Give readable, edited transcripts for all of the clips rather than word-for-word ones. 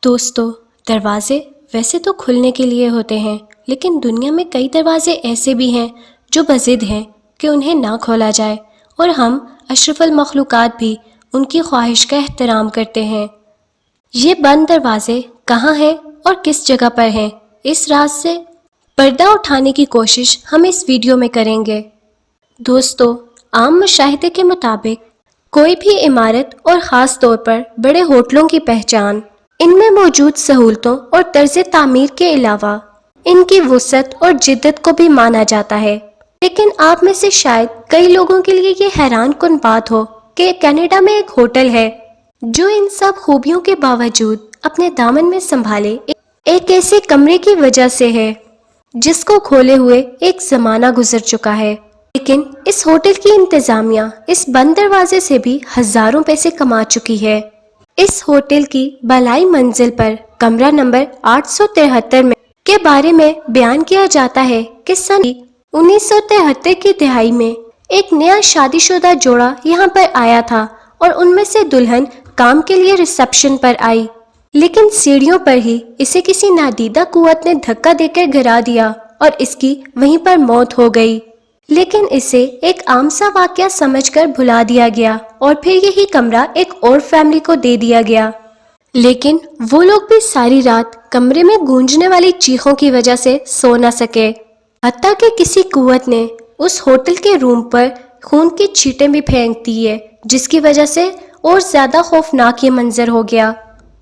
دوستو، دروازے ویسے تو کھلنے کے لیے ہوتے ہیں، لیکن دنیا میں کئی دروازے ایسے بھی ہیں جو بضد ہیں کہ انہیں نہ کھولا جائے، اور ہم اشرف المخلوقات بھی ان کی خواہش کا احترام کرتے ہیں۔ یہ بند دروازے کہاں ہیں اور کس جگہ پر ہیں، اس راز سے پردہ اٹھانے کی کوشش ہم اس ویڈیو میں کریں گے۔ دوستو، عام مشاہدے کے مطابق کوئی بھی عمارت اور خاص طور پر بڑے ہوٹلوں کی پہچان ان میں موجود سہولتوں اور طرز تعمیر کے علاوہ ان کی وسعت اور جدت کو بھی مانا جاتا ہے۔ لیکن آپ میں سے شاید کئی لوگوں کے لیے یہ حیران کن بات ہو کہ کینیڈا میں ایک ہوٹل ہے جو ان سب خوبیوں کے باوجود اپنے دامن میں سنبھالے ایک ایسے کمرے کی وجہ سے ہے جس کو کھولے ہوئے ایک زمانہ گزر چکا ہے۔ لیکن اس ہوٹل کی انتظامیہ اس بند دروازے سے بھی ہزاروں پیسے کما چکی ہے۔ اس ہوٹل کی بالائی منزل پر کمرہ نمبر 873 میں کے بارے میں بیان کیا جاتا ہے کہ سن 1973 کی دہائی میں ایک نیا شادی شدہ جوڑا یہاں پر آیا تھا اور ان میں سے دلہن کام کے لیے ریسپشن پر آئی، لیکن سیڑھیوں پر ہی اسے کسی نادیدہ قوت نے دھکا دے کر گرا دیا اور اس کی وہیں پر موت ہو گئی۔ لیکن اسے ایک عام سا واقعہ سمجھ کر بھلا دیا گیا اور پھر یہی کمرہ ایک اور فیملی کو دے دیا گیا۔ لیکن وہ لوگ بھی ساری رات کمرے میں گونجنے والی چیخوں کی وجہ سے سو نہ سکے، حتیٰ کہ کسی قوت نے اس ہوٹل کے روم پر خون کی چھینٹیں بھی پھینک دی ہے، جس کی وجہ سے اور زیادہ خوفناک یہ منظر ہو گیا۔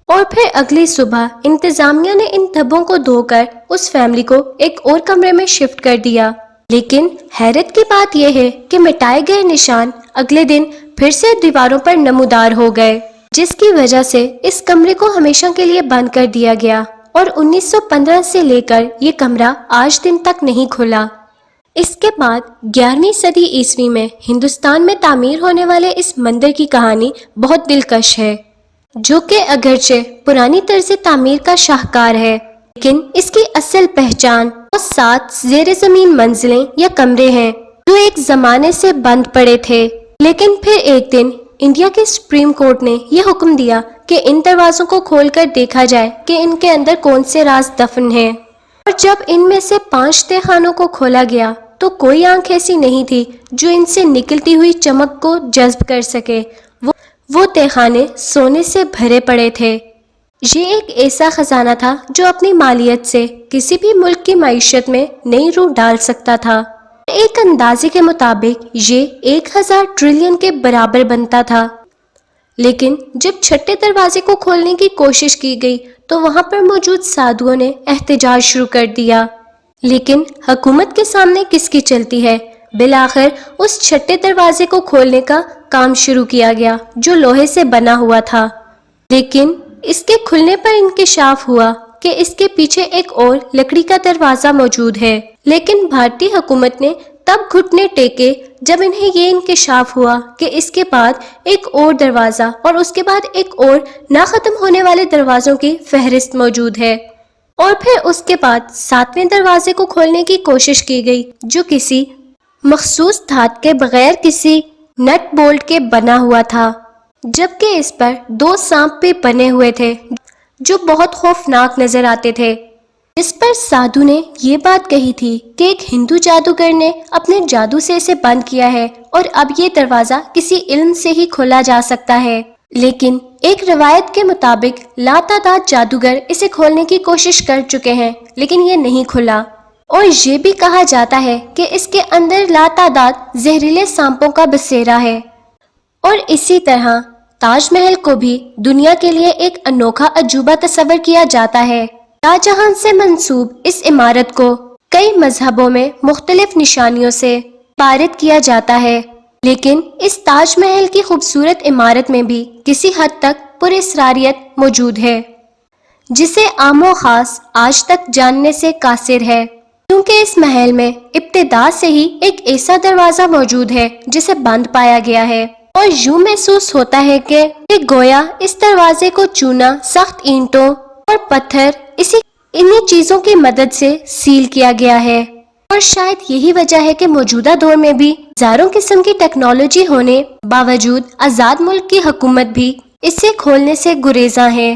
اور پھر اگلی صبح انتظامیہ نے ان دھبوں کو دھو کر اس فیملی کو ایک اور کمرے میں شفٹ کر دیا۔ لیکن حیرت کی بات یہ ہے کہ مٹائے گئے نشان اگلے دن پھر سے دیواروں پر نمودار ہو گئے، جس کی وجہ سے اس کمرے کو ہمیشہ کے لیے بند کر دیا گیا اور 1915 سے لے کر یہ کمرہ آج دن تک نہیں کھلا۔ اس کے بعد 11ویں صدی عیسوی میں ہندوستان میں تعمیر ہونے والے اس مندر کی کہانی بہت دلکش ہے، جو کہ اگرچہ پرانی طرز تعمیر کا شاہکار ہے، لیکن اس کی اصل پہچان وہ 7 زیر زمین منزلیں یا کمرے ہیں جو ایک زمانے سے بند پڑے تھے۔ لیکن پھر ایک دن انڈیا کے سپریم کورٹ نے یہ حکم دیا کہ ان دروازوں کو کھول کر دیکھا جائے کہ ان کے اندر کون سے راز دفن ہیں، اور جب ان میں سے 5 تہہ خانوں کو کھولا گیا تو کوئی آنکھ ایسی نہیں تھی جو ان سے نکلتی ہوئی چمک کو جذب کر سکے۔ وہ تہہ خانے سونے سے بھرے پڑے تھے۔ یہ ایک ایسا خزانہ تھا جو اپنی مالیت سے کسی بھی ملک کی معیشت میں نئی روح ڈال سکتا تھا۔ ایک اندازے کے مطابق یہ 1000 ٹریلین کے برابر بنتا تھا۔ لیکن جب چھٹے دروازے کو کھولنے کی کوشش کی گئی تو وہاں پر موجود سادھوؤں نے احتجاج شروع کر دیا۔ لیکن حکومت کے سامنے کس کی چلتی ہے؟ بالآخر اس چھٹے دروازے کو کھولنے کا کام شروع کیا گیا جو لوہے سے بنا ہوا تھا، لیکن اس کے کھلنے پر انکشاف ہوا کہ اس کے پیچھے ایک اور لکڑی کا دروازہ موجود ہے۔ لیکن بھارتی حکومت نے تب گھٹنے ٹیکے جب انہیں یہ انکشاف ہوا کہ اس کے بعد ایک اور دروازہ اور اس کے بعد ایک اور نہ ختم ہونے والے دروازوں کی فہرست موجود ہے۔ اور پھر اس کے بعد 7ویں دروازے کو کھولنے کی کوشش کی گئی جو کسی مخصوص دھات کے بغیر کسی نٹ بولٹ کے بنا ہوا تھا، جبکہ اس پر 2 سانپ بھی بنے ہوئے تھے جو بہت خوفناک نظر آتے تھے۔ اس پر سادھو نے یہ بات کہی تھی کہ ایک ہندو جادوگر نے اپنے جادو سے اسے بند کیا ہے اور اب یہ دروازہ کسی علم سے ہی کھولا جا سکتا ہے۔ لیکن ایک روایت کے مطابق لاتعداد جادوگر اسے کھولنے کی کوشش کر چکے ہیں لیکن یہ نہیں کھلا، اور یہ بھی کہا جاتا ہے کہ اس کے اندر لاتعداد زہریلے سانپوں کا بسیرا ہے۔ اور اسی طرح تاج محل کو بھی دنیا کے لیے ایک انوکھا عجوبہ تصور کیا جاتا ہے۔ شاہ جہاں سے منسوب اس عمارت کو کئی مذہبوں میں مختلف نشانیوں سے پارت کیا جاتا ہے، لیکن اس تاج محل کی خوبصورت عمارت میں بھی کسی حد تک پراسراریت موجود ہے جسے عام و خاص آج تک جاننے سے قاصر ہے، کیونکہ اس محل میں ابتدا سے ہی ایک ایسا دروازہ موجود ہے جسے بند پایا گیا ہے، اور یوں محسوس ہوتا ہے کہ گویا اس دروازے کو چونا، سخت اینٹوں اور پتھر انہی چیزوں کی مدد سے سیل کیا گیا ہے۔ اور شاید یہی وجہ ہے کہ موجودہ دور میں بھی ہزاروں قسم کی ٹیکنالوجی ہونے باوجود آزاد ملک کی حکومت بھی اسے کھولنے سے گریزاں ہے۔